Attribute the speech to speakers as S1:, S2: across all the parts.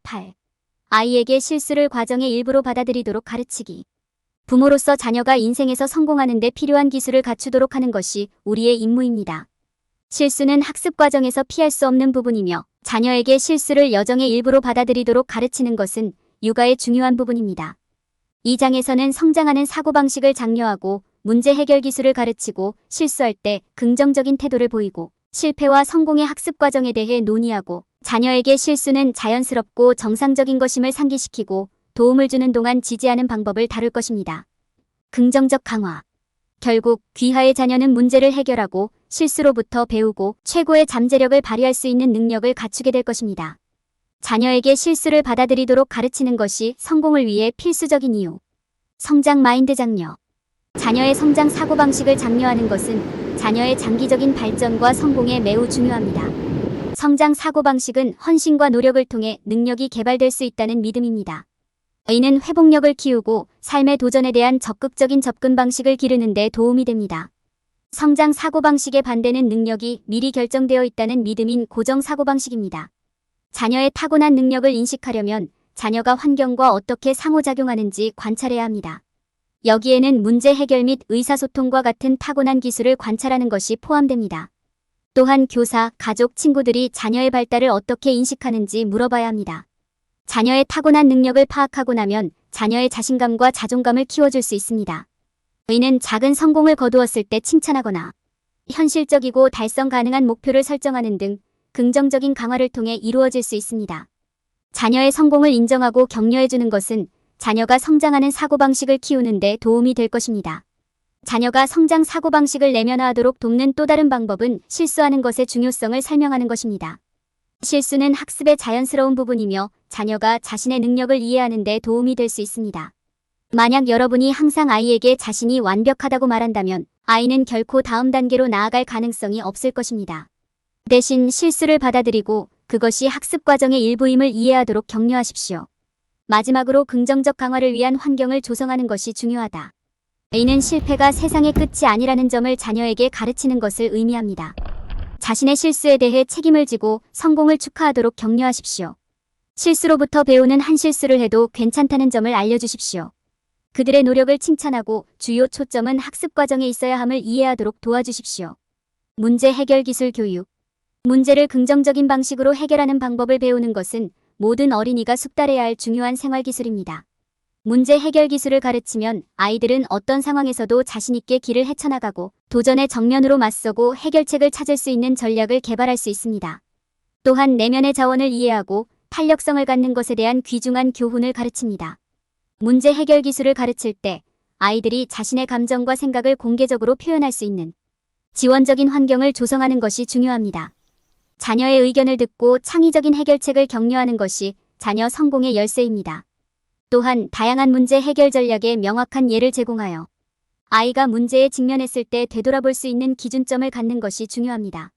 S1: 8. 아이에게 실수를 과정의 일부로 받아들이도록 가르치기. 부모로서 자녀가 인생에서 성공하는 데 필요한 기술을 갖추도록 하는 것이 우리의 임무입니다. 실수는 학습 과정에서 피할 수 없는 부분이며 자녀에게 실수를 여정의 일부로 받아들이도록 가르치는 것은 육아의 중요한 부분입니다. 이 장에서는 성장하는 사고방식을 장려하고 문제 해결 기술을 가르치고 실수할 때 긍정적인 태도를 보이고 실패와 성공의 학습 과정에 대해 논의하고 자녀에게 실수는 자연스럽고 정상적인 것임을 상기시키고 도움을 주는 동안 지지하는 방법을 다룰 것입니다. 긍정적 강화. 결국 귀하의 자녀는 문제를 해결하고 실수로부터 배우고 최고의 잠재력을 발휘할 수 있는 능력을 갖추게 될 것입니다. 자녀에게 실수를 받아들이도록 가르치는 것이 성공을 위해 필수적인 이유. 성장 마인드 장려. 자녀의 성장 사고방식을 장려하는 것은 자녀의 장기적인 발전과 성공에 매우 중요합니다. 성장 사고방식은 헌신과 노력을 통해 능력이 개발될 수 있다는 믿음입니다. 이는 회복력을 키우고 삶의 도전에 대한 적극적인 접근 방식을 기르는 데 도움이 됩니다. 성장 사고방식의 반대는 능력이 미리 결정되어 있다는 믿음인 고정 사고방식입니다. 자녀의 타고난 능력을 인식하려면 자녀가 환경과 어떻게 상호작용하는지 관찰해야 합니다. 여기에는 문제 해결 및 의사소통과 같은 타고난 기술을 관찰하는 것이 포함됩니다. 또한 교사, 가족, 친구들이 자녀의 발달을 어떻게 인식하는지 물어봐야 합니다. 자녀의 타고난 능력을 파악하고 나면 자녀의 자신감과 자존감을 키워줄 수 있습니다. 이는 작은 성공을 거두었을 때 칭찬하거나 현실적이고 달성 가능한 목표를 설정하는 등 긍정적인 강화를 통해 이루어질 수 있습니다. 자녀의 성공을 인정하고 격려해주는 것은 자녀가 성장하는 사고방식을 키우는 데 도움이 될 것입니다. 자녀가 성장 사고방식을 내면화하도록 돕는 또 다른 방법은 실수하는 것의 중요성을 설명하는 것입니다. 실수는 학습의 자연스러운 부분이며 자녀가 자신의 능력을 이해하는 데 도움이 될 수 있습니다. 만약 여러분이 항상 아이에게 자신이 완벽하다고 말한다면 아이는 결코 다음 단계로 나아갈 가능성이 없을 것입니다. 대신 실수를 받아들이고 그것이 학습 과정의 일부임을 이해하도록 격려하십시오. 마지막으로 긍정적 강화를 위한 환경을 조성하는 것이 중요하다. 이는 실패가 세상의 끝이 아니라는 점을 자녀에게 가르치는 것을 의미합니다. 자신의 실수에 대해 책임을 지고 성공을 축하하도록 격려하십시오. 실수로부터 배우는 한 실수를 해도 괜찮다는 점을 알려주십시오. 그들의 노력을 칭찬하고 주요 초점은 학습 과정에 있어야 함을 이해하도록 도와주십시오. 문제 해결 기술 교육. 문제를 긍정적인 방식으로 해결하는 방법을 배우는 것은 모든 어린이가 숙달해야 할 중요한 생활 기술입니다. 문제 해결 기술을 가르치면 아이들은 어떤 상황에서도 자신있게 길을 헤쳐나가고 도전에 정면으로 맞서고 해결책을 찾을 수 있는 전략을 개발할 수 있습니다. 또한 내면의 자원을 이해하고 탄력성을 갖는 것에 대한 귀중한 교훈을 가르칩니다. 문제 해결 기술을 가르칠 때 아이들이 자신의 감정과 생각을 공개적으로 표현할 수 있는 지원적인 환경을 조성하는 것이 중요합니다. 자녀의 의견을 듣고 창의적인 해결책을 격려하는 것이 자녀 성공의 열쇠입니다. 또한 다양한 문제 해결 전략의 명확한 예를 제공하여 아이가 문제에 직면했을 때 되돌아볼 수 있는 기준점을 갖는 것이 중요합니다.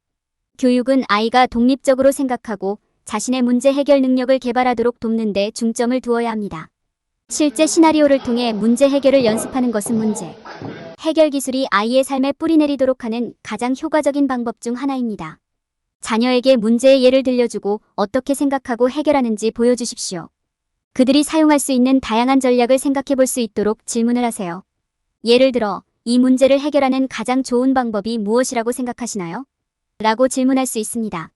S1: 교육은 아이가 독립적으로 생각하고 자신의 문제 해결 능력을 개발하도록 돕는 데 중점을 두어야 합니다. 실제 시나리오를 통해 문제 해결을 연습하는 것은 문제 해결 기술이 아이의 삶에 뿌리내리도록 하는 가장 효과적인 방법 중 하나입니다. 자녀에게 문제의 예를 들려주고 어떻게 생각하고 해결하는지 보여주십시오. 그들이 사용할 수 있는 다양한 전략을 생각해 볼 수 있도록 질문을 하세요. 예를 들어, 이 문제를 해결하는 가장 좋은 방법이 무엇이라고 생각하시나요? 라고 질문할 수 있습니다.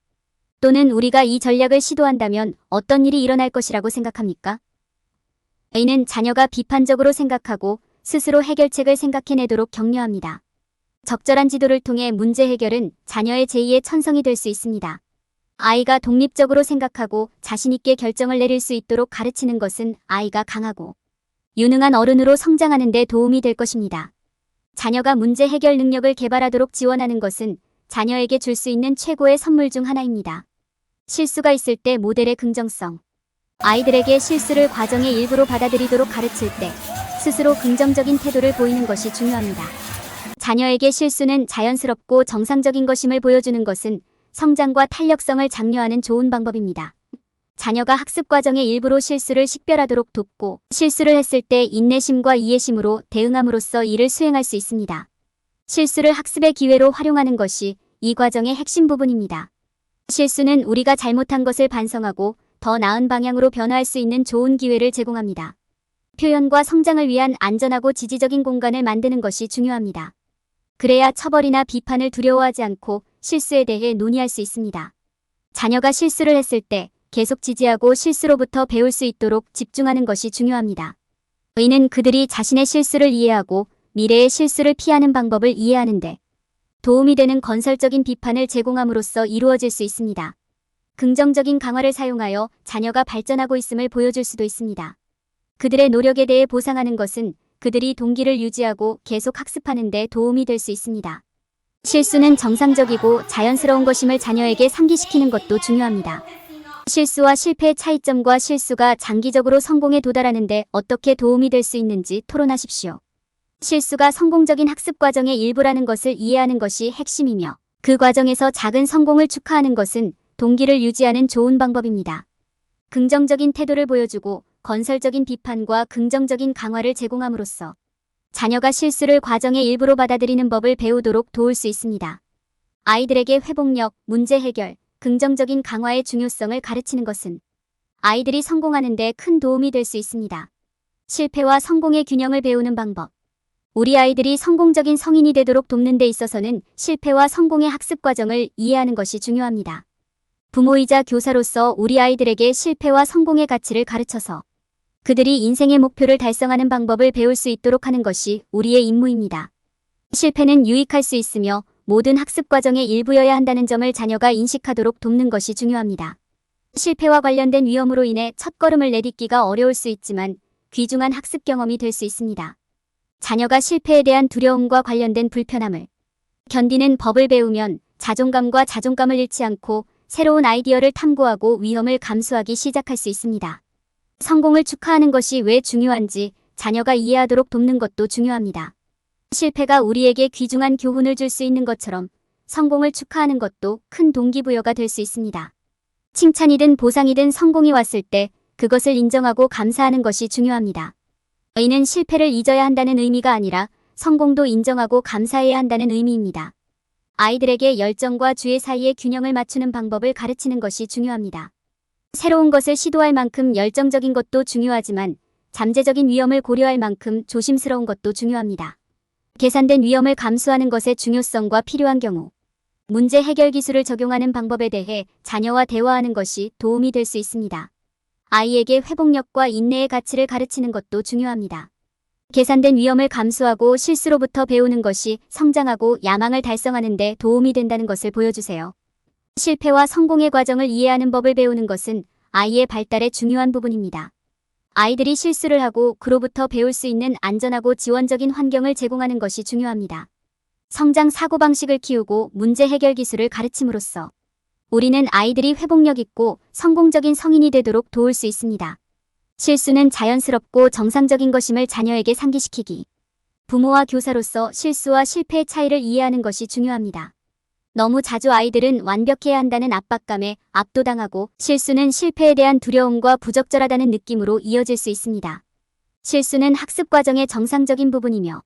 S1: 또는 우리가 이 전략을 시도한다면 어떤 일이 일어날 것이라고 생각합니까? 이는 자녀가 비판적으로 생각하고 스스로 해결책을 생각해내도록 격려합니다. 적절한 지도를 통해 문제 해결은 자녀의 제2의 천성이 될 수 있습니다. 아이가 독립적으로 생각하고 자신있게 결정을 내릴 수 있도록 가르치는 것은 아이가 강하고 유능한 어른으로 성장하는 데 도움이 될 것입니다. 자녀가 문제 해결 능력을 개발하도록 지원하는 것은 자녀에게 줄 수 있는 최고의 선물 중 하나입니다. 실수가 있을 때 모델의 긍정성. 아이들에게 실수를 과정의 일부로 받아들이도록 가르칠 때 스스로 긍정적인 태도를 보이는 것이 중요합니다. 자녀에게 실수는 자연스럽고 정상적인 것임을 보여주는 것은 성장과 탄력성을 장려하는 좋은 방법입니다. 자녀가 학습 과정의 일부로 실수를 식별하도록 돕고 실수를 했을 때 인내심과 이해심으로 대응함으로써 이를 수행할 수 있습니다. 실수를 학습의 기회로 활용하는 것이 이 과정의 핵심 부분입니다. 실수는 우리가 잘못한 것을 반성하고 더 나은 방향으로 변화할 수 있는 좋은 기회를 제공합니다. 표현과 성장을 위한 안전하고 지지적인 공간을 만드는 것이 중요합니다. 그래야 처벌이나 비판을 두려워하지 않고 실수에 대해 논의할 수 있습니다. 자녀가 실수를 했을 때 계속 지지하고 실수로부터 배울 수 있도록 집중하는 것이 중요합니다. 이는 그들이 자신의 실수를 이해하고 미래의 실수를 피하는 방법을 이해하는 데 도움이 되는 건설적인 비판을 제공함으로써 이루어질 수 있습니다. 긍정적인 강화를 사용하여 자녀가 발전하고 있음을 보여줄 수도 있습니다. 그들의 노력에 대해 보상하는 것은 그들이 동기를 유지하고 계속 학습하는 데 도움이 될 수 있습니다. 실수는 정상적이고 자연스러운 것임을 자녀에게 상기시키는 것도 중요합니다. 실수와 실패의 차이점과 실수가 장기적으로 성공에 도달하는 데 어떻게 도움이 될 수 있는지 토론하십시오. 실수가 성공적인 학습 과정의 일부라는 것을 이해하는 것이 핵심이며 그 과정에서 작은 성공을 축하하는 것은 동기를 유지하는 좋은 방법입니다. 긍정적인 태도를 보여주고 건설적인 비판과 긍정적인 강화를 제공함으로써 자녀가 실수를 과정의 일부로 받아들이는 법을 배우도록 도울 수 있습니다. 아이들에게 회복력, 문제 해결, 긍정적인 강화의 중요성을 가르치는 것은 아이들이 성공하는 데 큰 도움이 될 수 있습니다. 실패와 성공의 균형을 배우는 방법. 우리 아이들이 성공적인 성인이 되도록 돕는 데 있어서는 실패와 성공의 학습 과정을 이해하는 것이 중요합니다. 부모이자 교사로서 우리 아이들에게 실패와 성공의 가치를 가르쳐서 그들이 인생의 목표를 달성하는 방법을 배울 수 있도록 하는 것이 우리의 임무입니다. 실패는 유익할 수 있으며 모든 학습 과정의 일부여야 한다는 점을 자녀가 인식하도록 돕는 것이 중요합니다. 실패와 관련된 위험으로 인해 첫걸음을 내딛기가 어려울 수 있지만 귀중한 학습 경험이 될 수 있습니다. 자녀가 실패에 대한 두려움과 관련된 불편함을 견디는 법을 배우면 자존감과 자존감을 잃지 않고 새로운 아이디어를 탐구하고 위험을 감수하기 시작할 수 있습니다. 성공을 축하하는 것이 왜 중요한지 자녀가 이해하도록 돕는 것도 중요합니다. 실패가 우리에게 귀중한 교훈을 줄 수 있는 것처럼 성공을 축하하는 것도 큰 동기부여가 될 수 있습니다. 칭찬이든 보상이든 성공이 왔을 때 그것을 인정하고 감사하는 것이 중요합니다. 이는 실패를 잊어야 한다는 의미가 아니라 성공도 인정하고 감사해야 한다는 의미입니다. 아이들에게 열정과 주의 사이의 균형을 맞추는 방법을 가르치는 것이 중요합니다. 새로운 것을 시도할 만큼 열정적인 것도 중요하지만 잠재적인 위험을 고려할 만큼 조심스러운 것도 중요합니다. 계산된 위험을 감수하는 것의 중요성과 필요한 경우 문제 해결 기술을 적용하는 방법에 대해 자녀와 대화하는 것이 도움이 될 수 있습니다. 아이에게 회복력과 인내의 가치를 가르치는 것도 중요합니다. 계산된 위험을 감수하고 실수로부터 배우는 것이 성장하고 야망을 달성하는 데 도움이 된다는 것을 보여주세요. 실패와 성공의 과정을 이해하는 법을 배우는 것은 아이의 발달에 중요한 부분입니다. 아이들이 실수를 하고 그로부터 배울 수 있는 안전하고 지원적인 환경을 제공하는 것이 중요합니다. 성장 사고방식을 키우고 문제 해결 기술을 가르침으로써 우리는 아이들이 회복력 있고 성공적인 성인이 되도록 도울 수 있습니다. 실수는 자연스럽고 정상적인 것임을 자녀에게 상기시키기. 부모와 교사로서 실수와 실패의 차이를 이해하는 것이 중요합니다. 너무 자주 아이들은 완벽해야 한다는 압박감에 압도당하고 실수는 실패에 대한 두려움과 부적절하다는 느낌으로 이어질 수 있습니다. 실수는 학습 과정의 정상적인 부분이며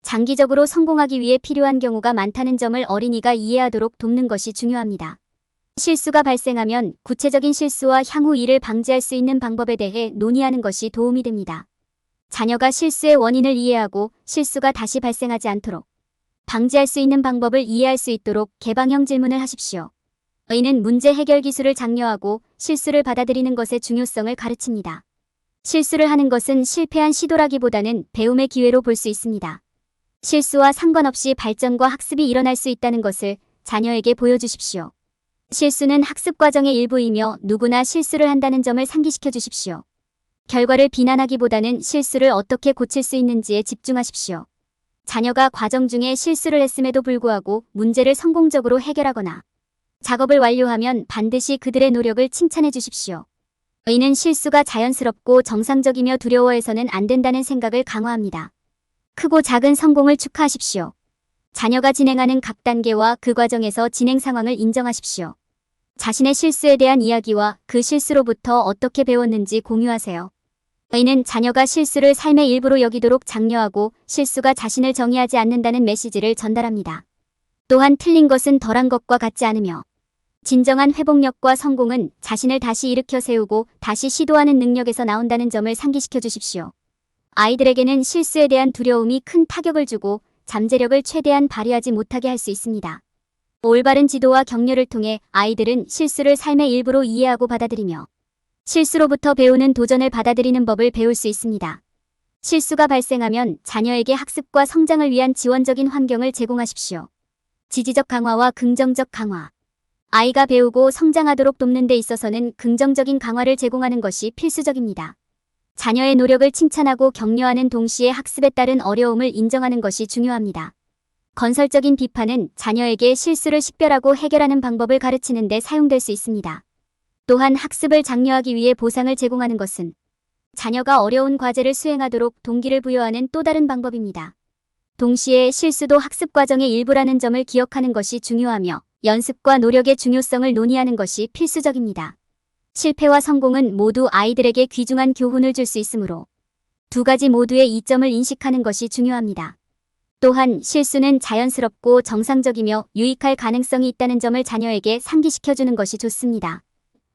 S1: 장기적으로 성공하기 위해 필요한 경우가 많다는 점을 어린이가 이해하도록 돕는 것이 중요합니다. 실수가 발생하면 구체적인 실수와 향후 이를 방지할 수 있는 방법에 대해 논의하는 것이 도움이 됩니다. 자녀가 실수의 원인을 이해하고 실수가 다시 발생하지 않도록 방지할 수 있는 방법을 이해할 수 있도록 개방형 질문을 하십시오. 이는 문제 해결 기술을 장려하고 실수를 받아들이는 것의 중요성을 가르칩니다. 실수를 하는 것은 실패한 시도라기보다는 배움의 기회로 볼 수 있습니다. 실수와 상관없이 발전과 학습이 일어날 수 있다는 것을 자녀에게 보여주십시오. 실수는 학습 과정의 일부이며 누구나 실수를 한다는 점을 상기시켜 주십시오. 결과를 비난하기보다는 실수를 어떻게 고칠 수 있는지에 집중하십시오. 자녀가 과정 중에 실수를 했음에도 불구하고 문제를 성공적으로 해결하거나 작업을 완료하면 반드시 그들의 노력을 칭찬해 주십시오. 이는 실수가 자연스럽고 정상적이며 두려워해서는 안 된다는 생각을 강화합니다. 크고 작은 성공을 축하하십시오. 자녀가 진행하는 각 단계와 그 과정에서 진행 상황을 인정하십시오. 자신의 실수에 대한 이야기와 그 실수로부터 어떻게 배웠는지 공유하세요. 이는 자녀가 실수를 삶의 일부로 여기도록 장려하고 실수가 자신을 정의하지 않는다는 메시지를 전달합니다. 또한 틀린 것은 덜한 것과 같지 않으며 진정한 회복력과 성공은 자신을 다시 일으켜 세우고 다시 시도하는 능력에서 나온다는 점을 상기시켜 주십시오. 아이들에게는 실수에 대한 두려움이 큰 타격을 주고 잠재력을 최대한 발휘하지 못하게 할 수 있습니다. 올바른 지도와 격려를 통해 아이들은 실수를 삶의 일부로 이해하고 받아들이며 실수로부터 배우는 도전을 받아들이는 법을 배울 수 있습니다. 실수가 발생하면 자녀에게 학습과 성장을 위한 지원적인 환경을 제공하십시오. 지지적 강화와 긍정적 강화. 아이가 배우고 성장하도록 돕는 데 있어서는 긍정적인 강화를 제공하는 것이 필수적입니다. 자녀의 노력을 칭찬하고 격려하는 동시에 학습에 따른 어려움을 인정하는 것이 중요합니다. 건설적인 비판은 자녀에게 실수를 식별하고 해결하는 방법을 가르치는 데 사용될 수 있습니다. 또한 학습을 장려하기 위해 보상을 제공하는 것은 자녀가 어려운 과제를 수행하도록 동기를 부여하는 또 다른 방법입니다. 동시에 실수도 학습 과정의 일부라는 점을 기억하는 것이 중요하며 연습과 노력의 중요성을 논의하는 것이 필수적입니다. 실패와 성공은 모두 아이들에게 귀중한 교훈을 줄 수 있으므로 두 가지 모두의 이점을 인식하는 것이 중요합니다. 또한 실수는 자연스럽고 정상적이며 유익할 가능성이 있다는 점을 자녀에게 상기시켜주는 것이 좋습니다.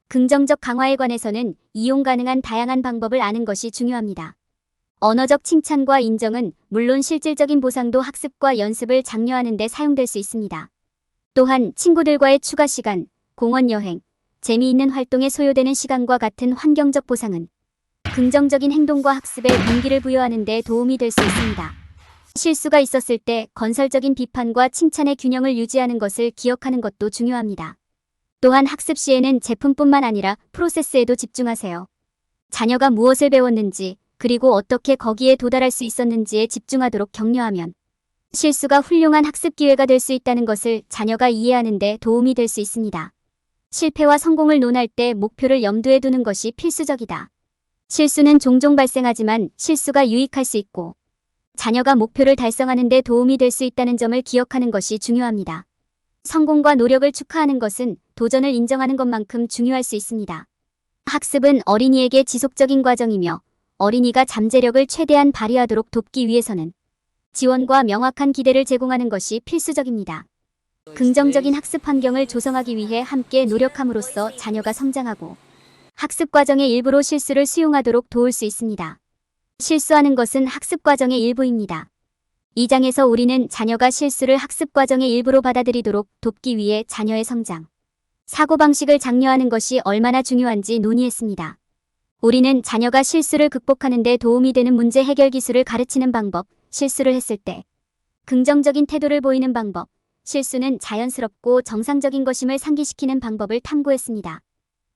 S1: 긍정적 강화에 관해서는 이용 가능한 다양한 방법을 아는 것이 중요합니다. 언어적 칭찬과 인정은 물론 실질적인 보상도 학습과 연습을 장려하는 데 사용될 수 있습니다. 또한 친구들과의 추가 시간, 공원 여행, 재미있는 활동에 소요되는 시간과 같은 환경적 보상은 긍정적인 행동과 학습에 동기를 부여하는 데 도움이 될 수 있습니다. 실수가 있었을 때 건설적인 비판과 칭찬의 균형을 유지하는 것을 기억하는 것도 중요합니다. 또한 학습 시에는 제품뿐만 아니라 프로세스에도 집중하세요. 자녀가 무엇을 배웠는지, 그리고 어떻게 거기에 도달할 수 있었는지에 집중하도록 격려하면 실수가 훌륭한 학습 기회가 될 수 있다는 것을 자녀가 이해하는 데 도움이 될 수 있습니다. 실패와 성공을 논할 때 목표를 염두에 두는 것이 필수적이다. 실수는 종종 발생하지만 실수가 유익할 수 있고 자녀가 목표를 달성하는 데 도움이 될 수 있다는 점을 기억하는 것이 중요합니다. 성공과 노력을 축하하는 것은 도전을 인정하는 것만큼 중요할 수 있습니다. 학습은 어린이에게 지속적인 과정이며 어린이가 잠재력을 최대한 발휘하도록 돕기 위해서는 지원과 명확한 기대를 제공하는 것이 필수적입니다. 긍정적인 학습 환경을 조성하기 위해 함께 노력함으로써 자녀가 성장하고 학습 과정의 일부로 실수를 수용하도록 도울 수 있습니다. 실수하는 것은 학습 과정의 일부입니다. 이 장에서 우리는 자녀가 실수를 학습 과정의 일부로 받아들이도록 돕기 위해 자녀의 성장, 사고방식을 장려하는 것이 얼마나 중요한지 논의했습니다. 우리는 자녀가 실수를 극복하는 데 도움이 되는 문제 해결 기술을 가르치는 방법, 실수를 했을 때 긍정적인 태도를 보이는 방법, 실수는 자연스럽고 정상적인 것임을 상기시키는 방법을 탐구했습니다.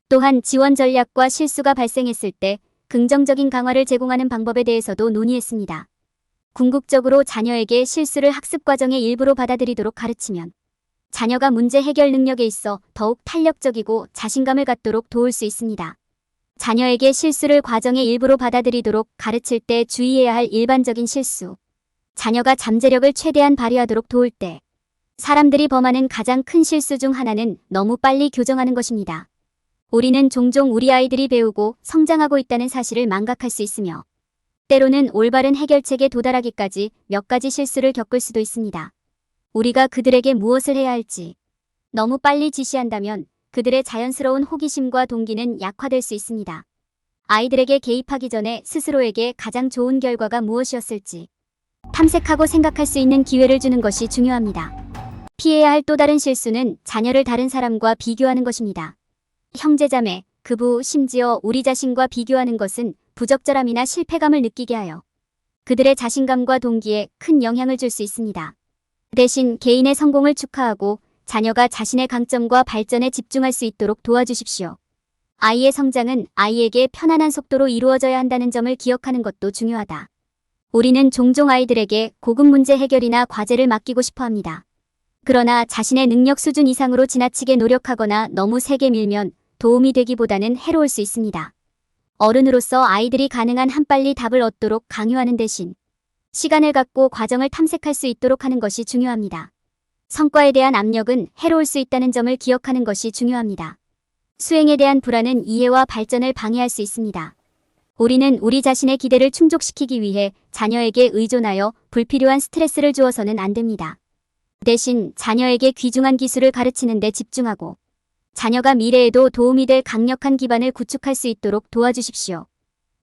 S1: 또한 지원 전략과 실수가 발생했을 때 긍정적인 강화를 제공하는 방법에 대해서도 논의했습니다. 궁극적으로 자녀에게 실수를 학습 과정의 일부로 받아들이도록 가르치면 자녀가 문제 해결 능력에 있어 더욱 탄력적이고 자신감을 갖도록 도울 수 있습니다. 자녀에게 실수를 과정의 일부로 받아들이도록 가르칠 때 주의해야 할 일반적인 실수. 자녀가 잠재력을 최대한 발휘하도록 도울 때 사람들이 범하는 가장 큰 실수 중 하나는 너무 빨리 교정하는 것입니다. 우리는 종종 우리 아이들이 배우고 성장하고 있다는 사실을 망각할 수 있으며 때로는 올바른 해결책에 도달하기까지 몇 가지 실수를 겪을 수도 있습니다. 우리가 그들에게 무엇을 해야 할지 너무 빨리 지시한다면 그들의 자연스러운 호기심과 동기는 약화될 수 있습니다. 아이들에게 개입하기 전에 스스로에게 가장 좋은 결과가 무엇이었을지 탐색하고 생각할 수 있는 기회를 주는 것이 중요합니다. 피해야 할 또 다른 실수는 자녀를 다른 사람과 비교하는 것입니다. 형제자매, 그부, 심지어 우리 자신과 비교하는 것은 부적절함이나 실패감을 느끼게 하여 그들의 자신감과 동기에 큰 영향을 줄 수 있습니다. 대신 개인의 성공을 축하하고 자녀가 자신의 강점과 발전에 집중할 수 있도록 도와주십시오. 아이의 성장은 아이에게 편안한 속도로 이루어져야 한다는 점을 기억하는 것도 중요하다. 우리는 종종 아이들에게 고급 문제 해결이나 과제를 맡기고 싶어 합니다. 그러나 자신의 능력 수준 이상으로 지나치게 노력하거나 너무 세게 밀면 도움이 되기보다는 해로울 수 있습니다. 어른으로서 아이들이 가능한 한 빨리 답을 얻도록 강요하는 대신 시간을 갖고 과정을 탐색할 수 있도록 하는 것이 중요합니다. 성과에 대한 압력은 해로울 수 있다는 점을 기억하는 것이 중요합니다. 수행에 대한 불안은 이해와 발전을 방해할 수 있습니다. 우리는 우리 자신의 기대를 충족시키기 위해 자녀에게 의존하여 불필요한 스트레스를 주어서는 안 됩니다. 대신 자녀에게 귀중한 기술을 가르치는 데 집중하고 자녀가 미래에도 도움이 될 강력한 기반을 구축할 수 있도록 도와주십시오.